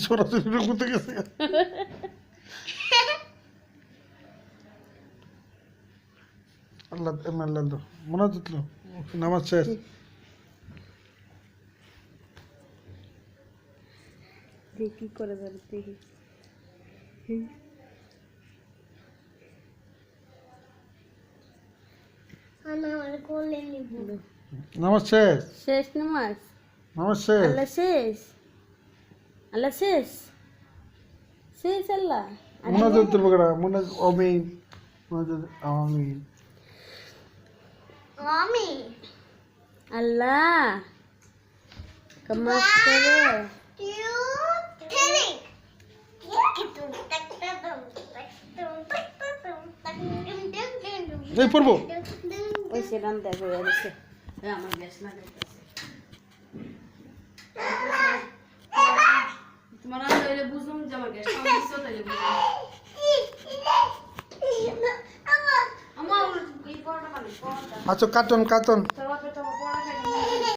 সরাসরি রুকুতে গেছে আল্লাহ আল্লাহ মনে হচ্ছিল নামাজ শেষ দেখি করে যাবে দেখি আমার কোলে নিব নামাজ শেষ শেষ নামাজ নামাজ শেষ আল্লাহ শেষ আল্লাহ শেষ শেষ আল্লাহ মনে হচ্ছে বগড়া মনে অমিন মনে হচ্ছে আমিন আমি আল্লাহ কমাস করে টিউ টেরি কিতু টাক টাক এই পড়বো ওই সে রান দেখো এসে আমার গ্যাস না দেখতেছে তোমার রান হইলে বুঝুম যে আমার গ্যাস কম দিছো তাইলে বুঝুম আমার এই পড়াটা মানে পড়াটা আচ্ছা কাটন কাটন তো